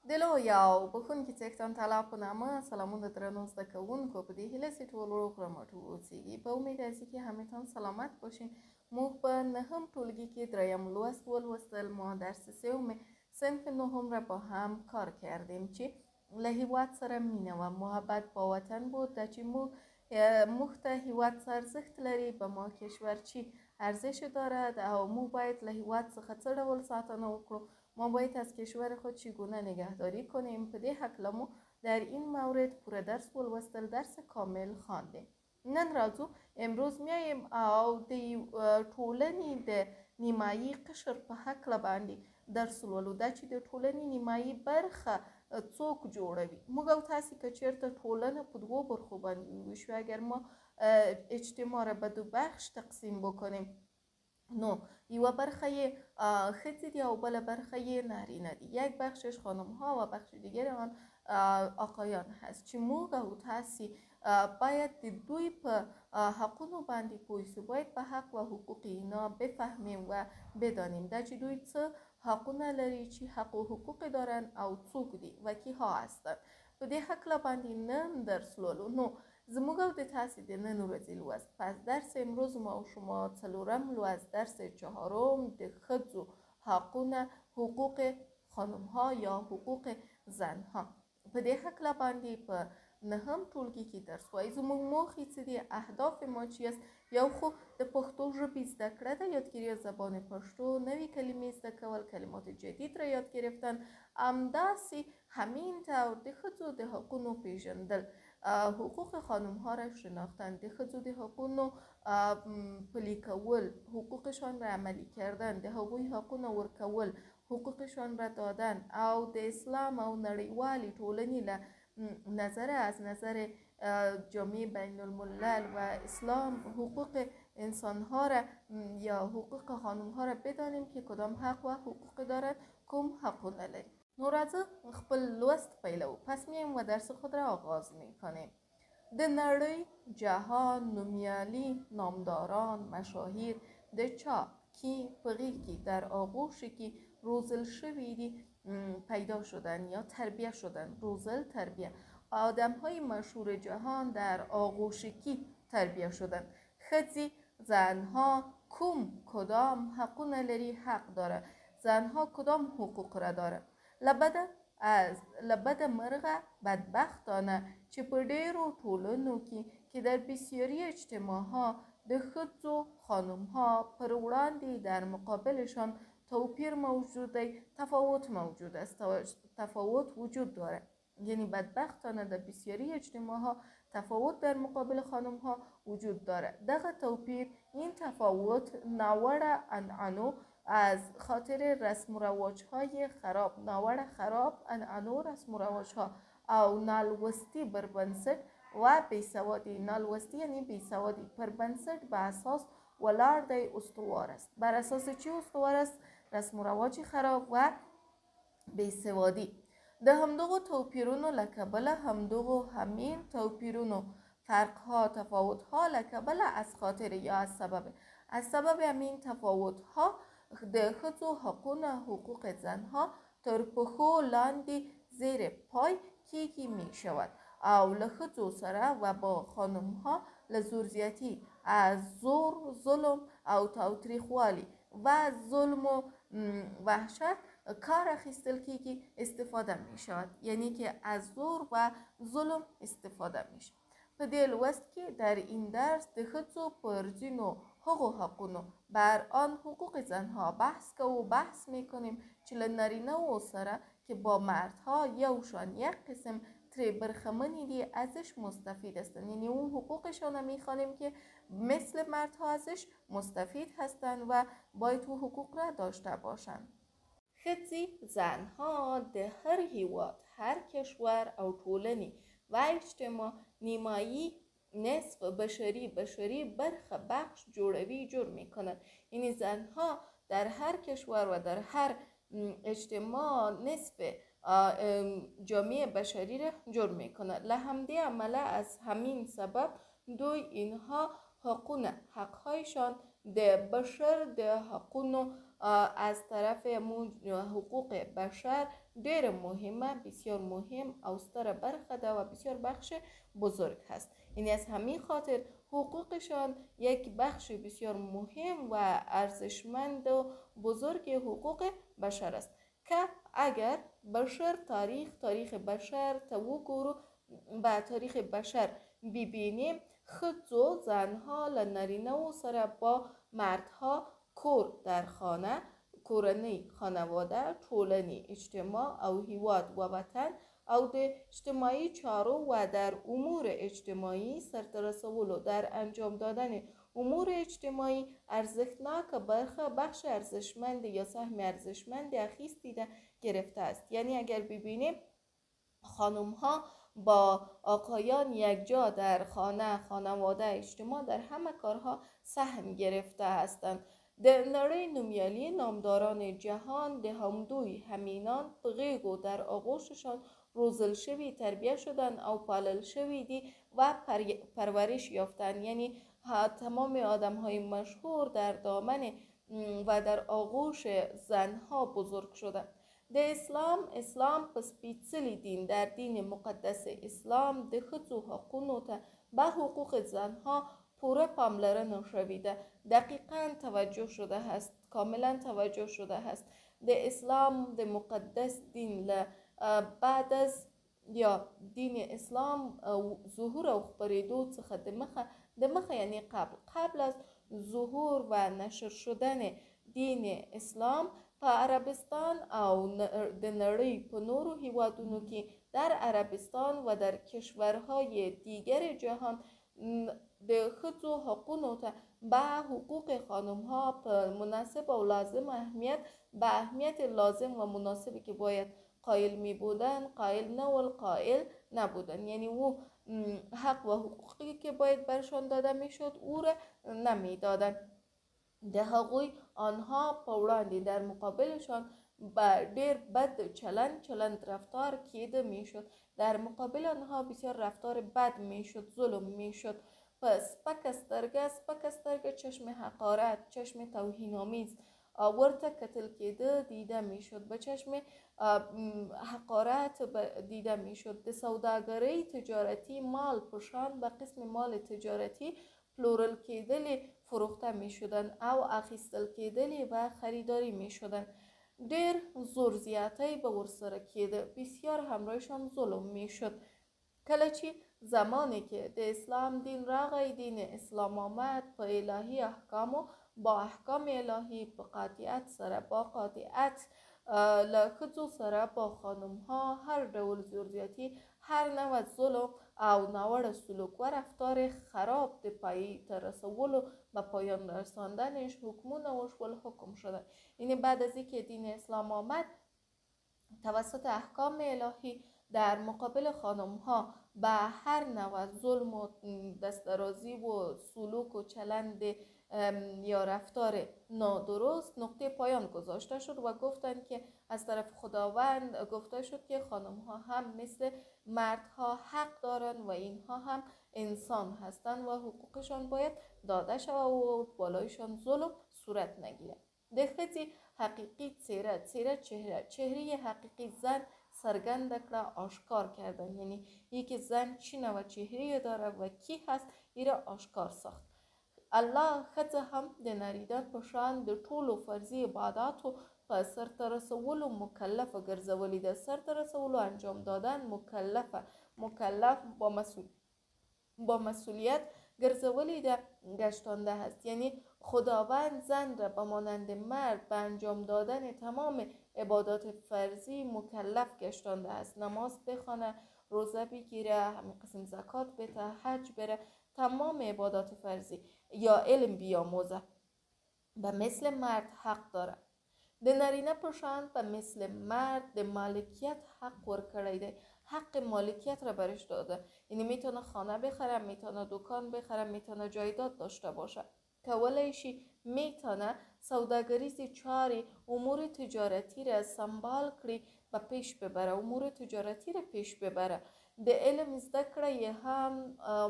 دلو یو بخونکي څښتن تعالی په نامه سلامونه درنو زده کوونکو په دې هیله چې ټول روغ اوسیږي په امید هستم که همتان سلامت باشین. موږ په نهم ټولګی کې دریم لوست ولوستل. ما درس سوم صنف نهم را با هم کار کردیم چې له هیواد سره مینه و محبت با وطن بود در چې موږ ته هیواد ارزښت لري به ما کشور چی ارزش دارد او موږ باید له هیواد څخه څه ډول ساتنه وکړو. ما باید از کشور خود چگونه نگهداری کنیم. په دې هکله مو در این مورد پوره درس ولوستل، درس کامل خواندیم. نن راځو امروز میایم او د ټولنې د نیمایي قشر په هکله باندې درس ولولو. دا چې د ټولنې نیمایي برخه څوک جوړوي. موږ او تاسې که چېرته ټولنه په دوو برخو باندې وویشو، اگر ما اجتماع را به دو بخش تقسیم بکنیم، نو یوه برخه ښځې دي او بله برخه نارینه دي. یک بخشش خانم ها و بخش دیگر آن آقایان هست چې موږ او تاسې باید د دوی په حقونو باندې پوه شو. باید په حق و حقوق اینا بفهمیم و بدانیم دا چې دوی څه حقونه لري، چې حق و حقوق دارن او څوک دي و کیها هستند. په دې هکله باندې نن درس لولو. نو زموږ او د تاسې د نن ورځې لوست پس درس امروز ما و شما څلورم لوست درس چهارم د ښځو حقونه، حقوق خانم ها یا حقوق زن ها. په دې هکله باندې په نهم ټولګي کې درس وایي. زموږ موخې څه دي، اهداف ما چی است؟ یو خو د پښتو ژبې زده کړه ده، یادگیری زبان پښتو، نوې کلمې زده کول، کلمات جدید را یاد گرفتن، همداسې همین طور د ښځو د حقونو پیژندل، حقوق خانم ها را شناختن، د ښځو د حقونو پلي کول، حقوقشان را عملی کردن، د هغوی حقونه ورکول، حقوقشان را دادن او د اسلام او نړیوالې ټولنې له نظر از نظر جامعه بین الملل و اسلام حقوق انسان ها را یا حقوق خانم ها را بدانیم که کدام حق و حقوق دارد، کم حقونه لري. نو راځه خپل لوست پیلو. پس میایم و درس خود را آغاز میکنیم. د نړۍ، جهان، نومیالي، نامداران، مشاهیر د چا کی په غیږ کې در آغوش کې روزل شوي دي پیدا شدن یا تربیه شدن. روزل تربیه. آدم های مشهور جهان در آغوش کی تربیه شدن. ښځې، زنها کدام حقونه لري، حق داره. زنها کدام حقوق را داره. لبد مرغ بدبختانه چې په ډیرو ټولنو کې در بسیاری اجتماع ها د ښځو خانم ها پر وړاندې در مقابلشان توپیر موجود دی، تفاوت موجود است، تفاوت وجود داره. یعنی بدبختانه در بسیاری اجتماع ها تفاوت در مقابل خانم ها وجود داره. دغه توپیر، این تفاوت نوع عنعنو از خاطر رسم و رواج های خراب، نوع خراب عنعنو رسم و رواج ها او نالوستی بر بنسټ و بیسوادی. نالوستی یعنی بیسوادی پر بنسټ به اساس ولاړ دی، استوار است. بر اساس چی استوار است؟ رسم و رواج خراب و بیسوادی. د همدغو توپیرونو له کبله همین توپیرونو، فرقها، تفاوتها له کبله از خاطر یا از سبب همین تفاوتها د ښځو حقونه، حقوق زنها تر پښو لاندې زیر پای کیږي می شود او له ښځو سره و با خانم ها له زورزیاتی، از زور، ظلم او تاوتریخوالی و ظلم و وحشت کار اخیستل کیږي، استفاده می شود. یعنی که از زور و ظلم استفاده می شود. په دې لوست کې در این درس د ښځو پر ځینو هغو حقونو بر آن حقوق زنها بحث میکنیم چې له نارینه‌و سره که با مردها یوشان یک قسم تری برخمنی دی ازش مستفید هستند. یعنی اون حقوقشان رو میخوانیم که مثل مردها ازش مستفید هستند و باید اون حقوق را داشته باشند. ښځې، زنها د هر هیواد، هر کشور او ټولنې و اجتماع نیمایی نصف بشری برخه بخش جور میکنند. یعنی زنها در هر کشور و در هر اجتماع نصف جامعه بشری را جور میکنند. لحمده عمله از همین سبب اینها حقونه، حقهایشان د بشر د حقونو از طرف حقوق بشر ډیر مهمه، بسیار مهم او ستره برخه ده و بسیار بخش بزرگ هست. یعنی از همین خاطر حقوقشان یک بخش بسیار مهم و ارزشمند و بزرگ حقوق بشر است که اگر بشر تاریخ بشر توگورو با تاریخ بشر ببینیم، ښځو زنها له نارینه‌و سره با مردها کور در خانه، کورنۍ، خانواده، ټولنې، اجتماع او هیواد و وطن او د اجتماعی چارو و در امور اجتماعی سرته رسولو، در انجام دادن امور اجتماعی ارزښتناک بخش ارزشمند یا سهم ارزشمند اخیستیده گرفته است. یعنی اگر ببینیم خانم ها با آقایان یک جا در خانه، خانواده، اجتماع، در همه کارها سهم گرفته هستند. در نړۍ نومیالی نامداران جهان د همدوی همینان په غیږو در آغوششان روزل شوی، تربیه شدن او پالل شوی دی و پرورش یافتن. یعنی تمام آدم های مشهور در دامن و در آغوش زنها بزرگ شدن. د اسلام په سپیڅلی دین، در دین مقدس اسلام د ښځو حقونو ته به حقوق زنها پوره پاملرنه شوی ده، دقیقاً توجه شده است، کاملا توجه شده است. د اسلام د مقدس دین بعد از یا دین اسلام ظهور او خپریدو څخه د مخه یعنی قبل از ظهور و نشر شدن دین اسلام په عربستان او د نړۍ په نورو هیوادونو کې، در عربستان و در کشورهای دیگر جهان د ښځو حقونو ته به حقوق خانم ها په مناسب او لازم اهمیت، به اهمیت لازم و مناسبی که باید قائل می بودن قائل نبودن. یعنی او حق و حقوقی که باید برشان داده می شد او را نمی دادن. د هغوی آنها په وړاندې در مقابلشان با ډیر بد چلند رفتار کیده می شد، در مقابل آنها بسیار رفتار بد می شد، ظلم می شد. پس سپک سترگه، چشم حقارت، چشم توهین‌آمیز ورته کتل کېده دیده میشد، به چشم حقارت دیده میشد. د سوداګرۍ تجارتی مال پشان به قسم مال تجارتی پلورل کېدلې، فروخته میشدن او اخیستل کېدلې و خریداری میشدن. ډیر زور زیاتی به ورسره کېده، بسیار همراهشان ظلم میشد. کله چې زمانی که د اسلام دین راغی، دین اسلام آمد، په الهی احکامو با احکام الهی په قاطعیت سره، با قاطعیت له ښځو سره با خانم ها هر ډول زور زیاتی، هر نوع ظلم او ناوړه سلوک و رفتار خراب د پای ته رسولو و پایان رساندنش حکمونه وشول، حکم شدن. یعنی بعد از اینکه دین اسلام آمد، توسط احکام الهی در مقابل خانم ها به هر نوع ظلم و دسترازی و سلوک و چلند یا رفتار نادرست نقطه پایان گذاشته شد و گفتند که از طرف خداوند گفته شد که خانم ها هم مثل مردها حق دارند و اینها هم انسان هستند و حقوقشان باید داده شود و بالایشان ظلم صورت نگیره. د ښځې حقیقی چهره حقیقی زن سرګند کړه، آشکار کردن. یعنی یک زن چی نوع چهره داره و کی هست ایره آشکار ساخت. الله ښځه هم د ناریدن په شان د ټولو فرضي عباداتو په سرته رسولو مکلفه ګرځولې ده، سرته رسولو انجام دادن مکلف با مسئولیت ګرځولې ده، گشتانده هست. یعنی خداوند زن را به مانند مرد به انجام دادن تمام عبادات فرضی مکلف گشتانده است. نماز بخوانه، روزه بگیره، همین قسم زکات بده، حج بره، تمام عبادات فرضی یا علم بیاموزه. به مثل مرد حق داره. د نارینه په شان به مثل مرد د مالکیت حق ورکړی دی، حق مالکیت را برش داده. یعنی میتونه خانه بخره، میتونه دکان بخره، میتونه جایداد داشته باشه، کولای شي میتونه سوداگریزی چاری امور تجارتی را سنبال کړي و پیش ببره، امور تجارتی را پیش ببره. د علم زده کړه هم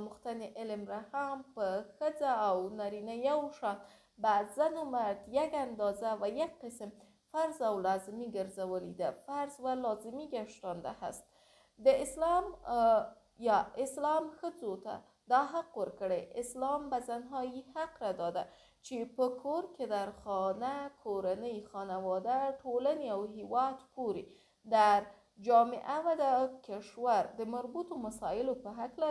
مختن علم را هم په ښځه او نارینه یو شان بعد زن و مرد یک اندازه و یک قسم فرض و لازمی ګرځولې فرض و لازمی گشتانده هست. د اسلام یا اسلام ښځو ته دا حق ورکړی. اسلام به زنها حق را داده چې په کور کې در خانه، کورنۍ، خانواده، ټولنې او هیواد پورې در جامعه و در کشور د مربوط مسائل په هکله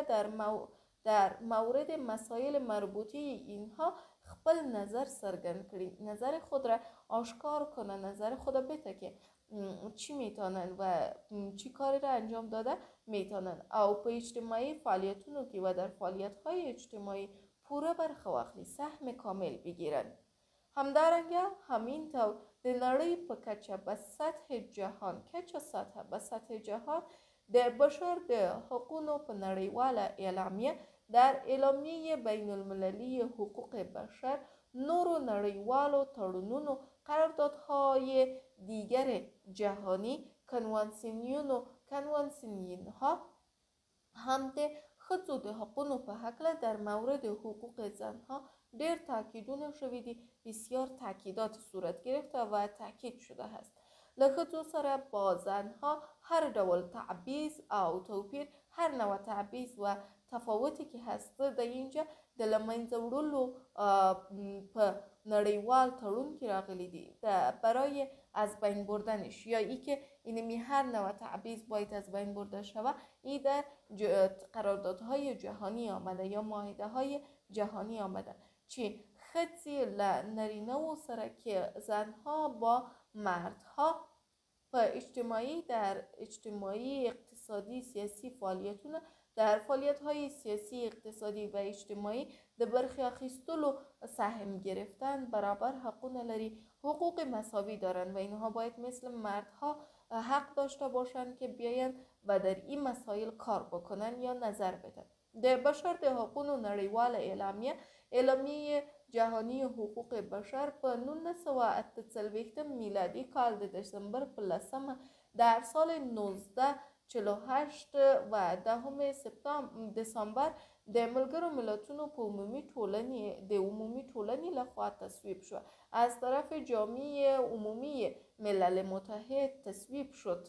در مورد مسائل مربوطه اینها خپل نظر سرګند کړي، نظر خود را آشکار کنه، نظر خود بته که چی میتونن و چی کاری را انجام داده میتونن او په اجتماعی فعالیتونو کې و در فعالیت‌های اجتماعی پوره برخه واخلي، سهم کامل بگیرن. همدارنګه همینطور د نړۍ په کچه به سطح جهان د بشر د حقوقو په نړیواله اعلامیه در اعلامیه بین المللی حقوق بشر نورو نړیوالو تړونونو، قراردادهای دیگر جهانی، کنوانسیونها هم د ښځو د حقوقو په هکله در مورد حقوق زنها ډیر تاکیدونه شوي دي. بسیار تاکیدات صورت گرفته و تاکید شده است. له ښځو سره با زنها هر ډول تعبیض او توپیر، هر نوع تعبیض و تفاوتی که هست در اینجا د له منځه وړلو په نړیوال تړون کې راغلی دی برای از بین بردنش، یا ای که اینمی هر نوع تعبیض باید از بین برده شود. ای در قراردادهای جهانی آمده یا معاهده های جهانی آمده چې ښځې له نرینه‌و سره که زنها با مردها په اجتماعی اقتصادی سیاسی فعالیتونه در فعالیت‌های سیاسی اقتصادی و اجتماعی د برخی اخیستلو سهم گرفتن برابر حقونه لري، حقوق مساوی دارن و اینها باید مثل مردها حق داشته باشند که بیاین و در این مسائل کار بکنن یا نظر بدن. د بشر د حقوقو نړیواله اعلامیه جهانی حقوق بشر په 1948 میلادي کال د دسامبر په 10 در سال 1948 و 10 دسامبر د ملګرو ملتونو په عمومي ټولنې لخوا تصویب شو، از طرف جامعه عمومی ملل متحد تصویب شد.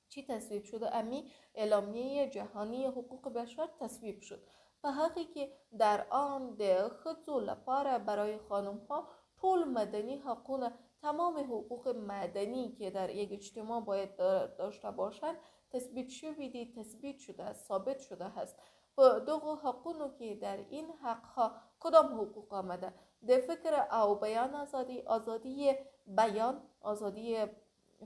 چی تصویب شد؟ امی اعلامیه جهانی حقوق بشر تصویب شد. په هغه کې در آن د ښځو لپاره برای خانم‌ها ټول مدنی حقوق، تمام حقوق مدنی که در یک اجتماع باید داشته باشند تثبیت شده است، ثابت شده است. په دغه حقوقو کې در این حق‌ها کدام حقوق آمده؟ د فکر او بیان آزادی، آزادی بیان، آزادی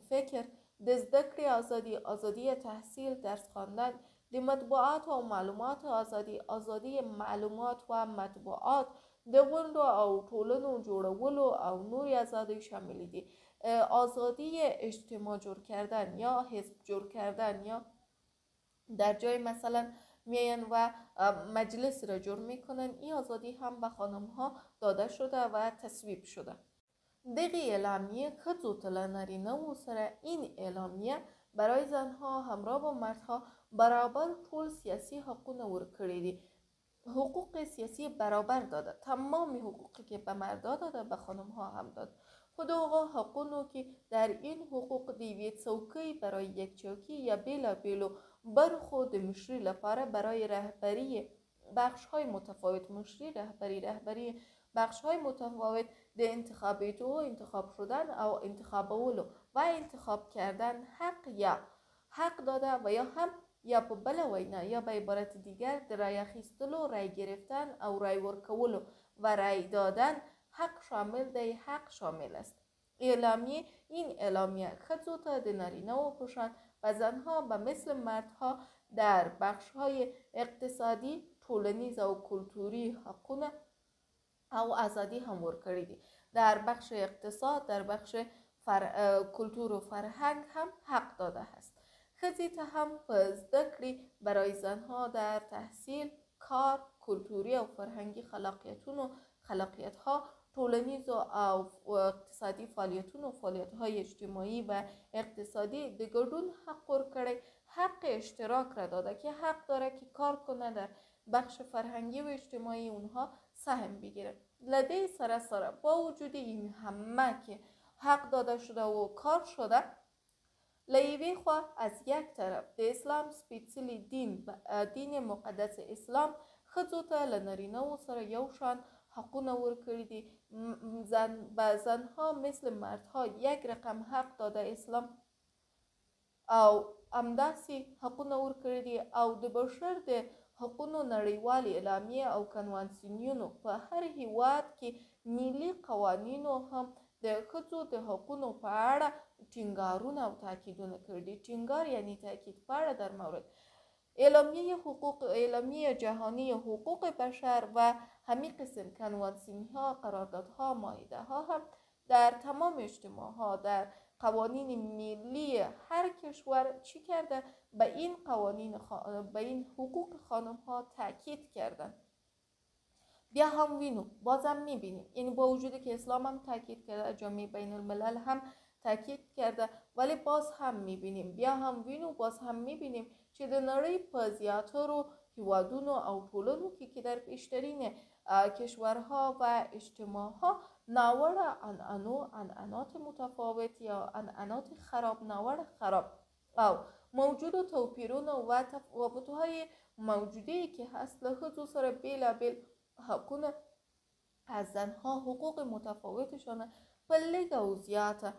فکر، د زده کړې آزادی، آزادی تحصیل، درس خواندن، د مطبوعات او معلومات آزادی، آزادی معلومات و مطبوعات، د غونډو او ټولنو جوړولو او نور آزادی شامل دي. آزادی اجتماع جور کردن یا حزب جور کردن، یا در جای مثلا میان و مجلس را جور میکنن، این آزادی هم به خانم ها داده شده و تصویب شده. دغه اعلامیه ښځو ته له نارینه‌و سره این اعلامیه برای زنها همراه با مردها برابر ټول سیاسی حقونه ورکړي دي. حقوق سیاسی برابر داده، تمام حقوقی که به مردا داده به خانم ها هم داد. خود آقا حقونو که در این حقوق دیوی چوکی برای یک چوکی یا بیلو برخود مشری لپاره برای رهبری بخش های متفاوت، مشری رهبری بخش های متفاوت د انتخاب شدن او انتخابولو و انتخاب کردن حق داده و یا هم یا په بل وینا یا به عبارت دیگر د رای اخیستلو، رای گرفتن او رای ورکولو و رای دادن حق شامل است. این اعلامیه ښځو ته د نارینه‌و په شان و زنها به مثل مردها در بخش‌های اقتصادی، ټولنیز او کلتوری حقونه او آزادی هم ورکړي دي. در بخش اقتصاد، در بخش کلتور و فرهنگ هم حق داده است. ښځې ته هم په زده کړې برای زنها در تحصیل، کار، کلتوری او فرهنگی خلاقیت‌ها، ټولنیز او اقتصادي فعالیت‌های اجتماعي و اقتصادي د ګډون حق ورکړی. حق اشتراک را داده که حق داره که کار کنه در بخش فرهنگی و اجتماعی اونها سهم بگیره. لده سراسر با وجود این همه که حق داده شده و کار شده، لیوی خوا از یک طرف د اسلام سپیڅلی دین مقدس اسلام ښځو ته له نارینه‌و سره یو شان حقونه ورکړي دي. به زنها مثل مردها یک رقم حق داده اسلام او همداسې حقونه ورکړي دي، او د بشر د حقونو نړیوالې اعلامیې او کنوانسیونونو په هر هیواد کې ملي قوانینو هم د ښځو د حقونو په اړه ټینګارونه او تاکیدونه کړي دي. ټینګار یعنی تاکید په اړه در مورد اعلامیه جهانی حقوق بشر و همین قسم کنوانسیون ها، قراردادها، معاهده ها هم در تمام اجتماع ها در قوانین ملی هر کشور چی کرده؟ به این به این حقوق خانم ها تاکید کردن. بیا هم وینو بازم میبینیم، یعنی با وجودی که اسلام هم تاکید کرده، جامعه بین الملل هم تاکید کرده، ولی باز هم میبینیم، بیا هم وینو باز هم میبینیم چې د نړۍ په زیاترو هیوادونو او ټولنو کې در بیشترین کشورها و اجتماعها ناوړه عنعنات متفاوت یا عنعنات خراب او موجود و توپیرونه و تفاوت‌های موجودی که هست له ښځو سره بیلابیل حقونه از زنها حقوق متفاوتشان په لږ او زیاته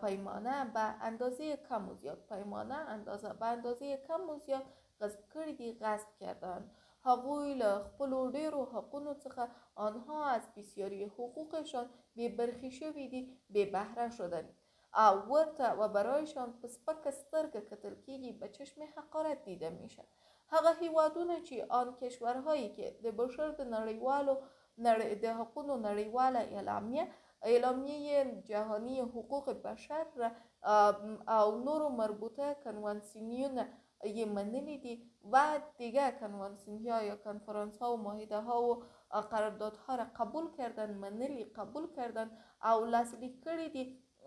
پیمانه به اندازه کم و زیاد به اندازه کم و زیاد غصب کړي دي، غصب کردن. هغوی له خپلو ډیرو حقونو څخه آنها از بسیاری حقوقشان بې برخې شوي دي، بې بهره شدن او ورته و برایشان په سپکه سترګه کتل کیږي، به چشم حقارت دیده میشه. هغه هیوادونه چې آن کشورهایی که د بشر د حقونو نړیواله اعلامیه جهانی حقوق بشر او نورو مربوطه کنوانسیونونه یې منلی دي و دیگه کنوانسیون ها یا کنفرانس ها و معاهده ها و قراردادها را قبول کردن او لاسلیک کړي دي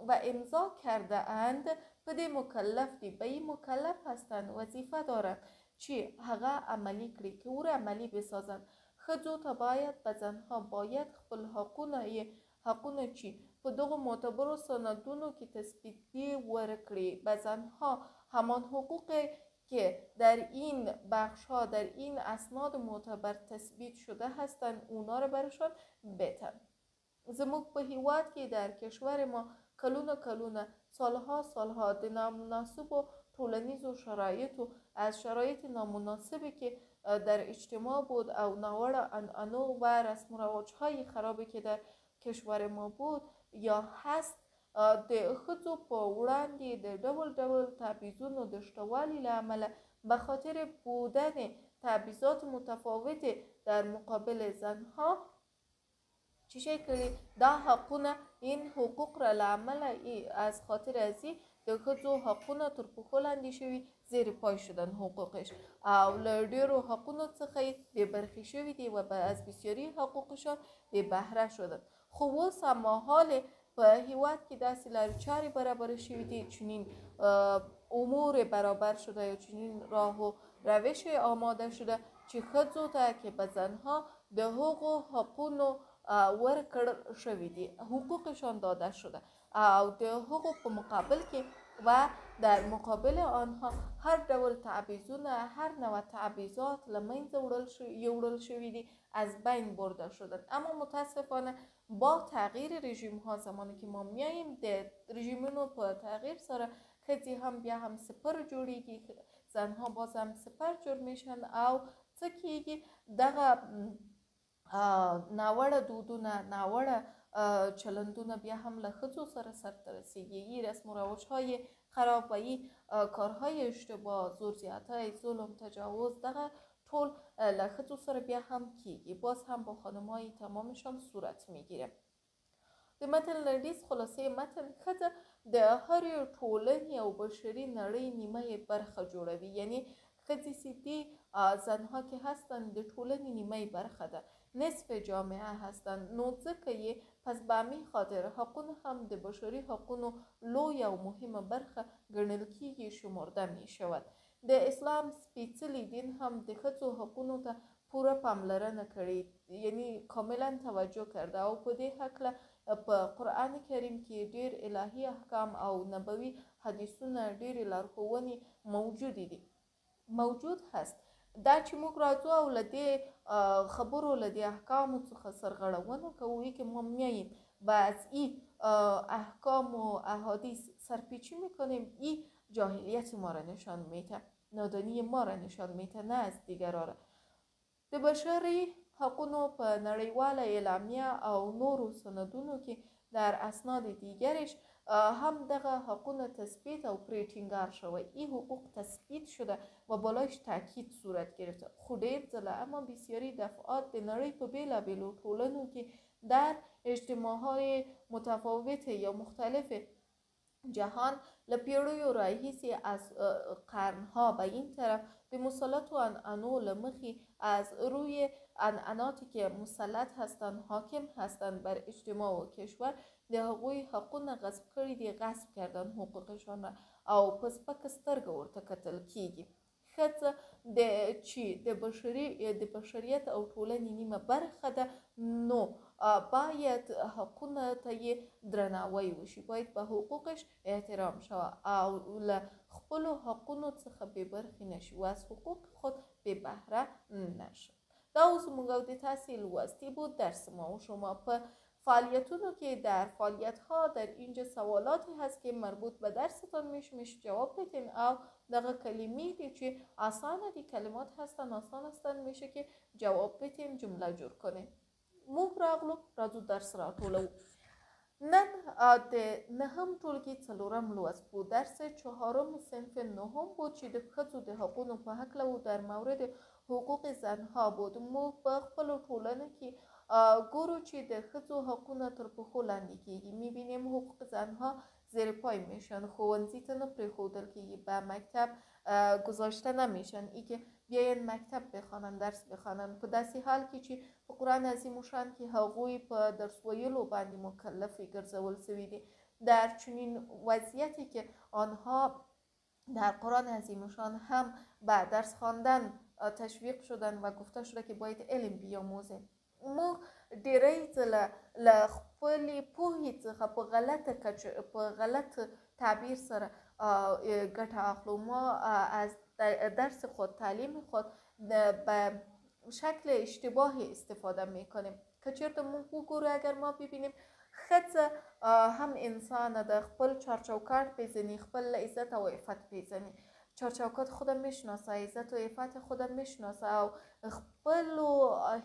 و امضا کرده اند، په دې مکلف دي، به این مکلف هستند، وظیفه دارند چې هغه عملی کړي، که او را عملی بسازند. ښځو ته باید به زنها باید خپل حقونه چې په دغو معتبرو سندونو کې تثبیت دي ورکړي. به زنها همان حقوقی که در این بخش ها در این اسناد معتبر تثبیت شده هستند اونا رو برشان بتن. زموږ په هیواد کې در کشور ما کلونه سالها د نامناسبو ټولنیزو شرایطو از شرایط نامناسبی که در اجتماع بود او ناوړه عنعنو و رسم و رواج‌های خرابی که در کشور ما بود یا هست، د ښځو په وړاندې د ډول تبعیضونو د شتوالي له امله به خاطر بودن تبعیضات متفاوت در مقابل زنها چی شی کړي؟ دا حقونه این حقوق را له امله از خاطر ازی د ښځو حقونه تر پښو لاندې شوي، زیر پای شدن حقوقش او له ډیرو حقونو څخه یې بې برخې شوي دي و از بسیاری حقوقشان بې بهره شدن. خو اوس هممهال په هیواد کې داسې لارې چارې برابر شوي دي، چنین امور برابر شده یا چنین راه و روش آماده شده چې ښځو ته که به زنها د هغو حقونو ورکړل شوي دي، حقوقشان داده شده او د هغو په مقابل کې و در مقابل آنها هر ډول تعویضونه، هر نوع تعویضات له منځه وړل شوي دي، از بین برده شدن. اما متاسفانه با تغییر رژیم ها زمانی که ما میاییم د رژیمونو په تغییر سره ښځې هم بیا هم سپر جوړیږي، زنها باز هم سپر جوړ میشن او څه کیږي؟ دغه ناوړه دودونه، ناوړه چلندونه بیا هم له ښځو سره سرته رسیږي. این رسم و رواج‌های خراب و این کارهای اشتباه، زور زیاتی، ظلم، تجاوز، دغه ټول له ښځو سره بیا هم کیږي، باز هم با خانم‌های تمامشان صورت میگیره. د متن لنډیز خلاصه متن: ښځه د هرې ټولنې او بشري نړۍ نیمه برخه جوړوي، یعنی ښځې سیدی زنها که هستند د ټولنې نیمه برخه ده، نصف جامعه هستند. نو ځکه یې پس به همین خاطر حقونه هم د بشري حقونو لوی او مهمه برخه ګڼل کیږي، شمرده می شود. د اسلام سپیڅلی دین هم د ښځو حقونو ته پوره پاملرنه کړې، یعنی کاملا توجه کرده او په دې هکله په قرآن کریم کې ډیر الهي احکام او نبوي حدیثونه ډیرې لارښوونې موجود هست. دا چې موږ راځو او له دې خبرو له دې احکامو څخه سرغړونه کوو که ما میاییم و از این احکام و احادیث سرپیچی میکنیم، این جاهلیت ما را نشان میده، نادانی ما را نشان میده، نه از دیگران را. د بشري حقونو په نړیواله اعلامیه او نورو سندونو کې در اسناد دیگرش هم دغه حقونه تثبیت او پرې ټینګار شوی. این حقوق تثبیت شده و بالایش تاکید صورت گرفته. خو ډېر ځله اما بسیاری دفعات د نړۍ په بیلابیلو ټولنو کې در اجتماعهای متفاوت یا مختلف جهان له پیړیو راهیسې از قرنها به این طرف د مسلط و عنعنو له مخې از روی عنعناتی که مسلط هستند حاکم هستند بر اجتماع و کشور د هغوی حقونه غصب کړي دي، غصب کردن حقوقشان را او په سپکه سترګه ورته کتل کیږي. ښځه چې د بشریت او ټولنې نیمه برخه ده، نو باید حقونه ته یې درناوی وشي، باید په حقوقش احترام شود او له خپلو حقونو څخه بې برخې نشي و از حقوق خود بې بهره نشد. دا اوس موږ د تحصیل لوستی بود. درس ما و شما په فعالیتونو که در فعالیت ها در اینجا سوالاتی هست که مربوط به درستان میشه جواب بدین او دغه کلمی دی چې آسانه دی، کلمات هستن آسان هستن، میشه که جواب بدین، جمله جور کنین. موږ راځو درس را ټولو. نن د نهم ټولګي څلورم لوست بود. درس چهارم صنف نهم بود چې د ښځو د حقونو په هکله و، در مورد حقوق زنها بود. موږ په خپلو ټولنو کې ګورو چې د ښځو حقونه تر پښو لاندې کیږي. میبینیم حقوق زنها زیر پای میشن، ښوونځي ته نه پرېښودل کیږي، به مکتب گذاشته نمیشن ای که بیاین مکتب بخوانن، درس بخوانن، په داسې حال کې چې په قرآن عظیم شان کې هغوی په درس ویلو باندې مکلف ګرځول شوي دي. در چنین وضعیتی که آنها در قرآن عظیم شان هم به درس خواندن تشویق شدن و گفته شده که باید علم بیاموزیم. موږ ډیری ځله له خپلې پوهې څخه په غلط تعبیر سره ګټه اخلو. ما از درس خود، تعلیم خود به شکل اشتباه استفاده میکنیم که چرته موږ وګورو، اگر ما ببینیم ښځه هم انسان ده، خپل چارچوکاټ پیژني، خپل عزت او عفت پیژني، چارچوکات خودم میشناسه، عزت و عفت خودم میشناسه او خپلو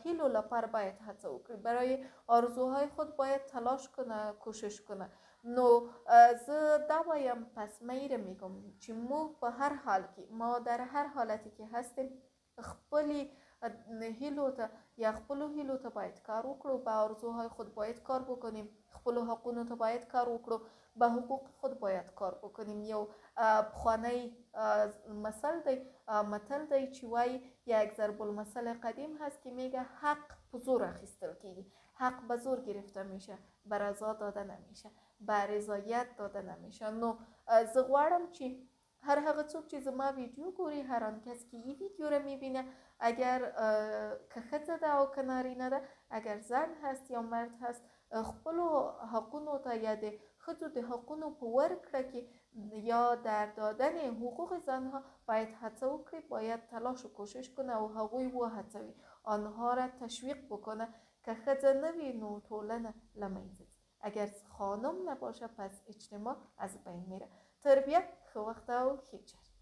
هیلو لپاره باید هڅه وکړي، برای آرزوهای خود باید تلاش کنه، کوشش کنه. نو زه دا وایم، پس میره میگم چې موږ په هر حال کې، ما در هر حالتی که هستیم خپلی هیلو ته یا خپلو هیلو ته باید کار وکړو، به آرزوهای خود باید کار بکنیم، خپلو حقونو ته باید کار وکړو، به حقوق خود باید کار بکنیم. یو پخوانی متل دی چې وایي، یک ضرب المثل قدیم هست که میگه حق به زور اخیستل کیږي، حق به زور گرفته میشه، به رضا داده نمیشه، به رضایت داده نمیشه. نو زه غواړم چې هر هغه څوک چې زما ویډیو ګوري، هر آن کس که این ویډیو را میبینه، اگر که ښځه ده او که نارینه ده، اگر زن هست یا مرد هست، خپلو حقونو ته یا د ښځو د حقونو په ورکړه کې یا در دادن حقوق زنها باید هڅه وکړي، باید تلاش و کوشش کنه و هغوی وهڅوي، آنها را تشویق بکنه که ښځه نه وي نو ټولنه له منځه ځي. اگر خانم نباشه پس اجتماع از بین میره. تربیت، ښه وخت او ښه چرت.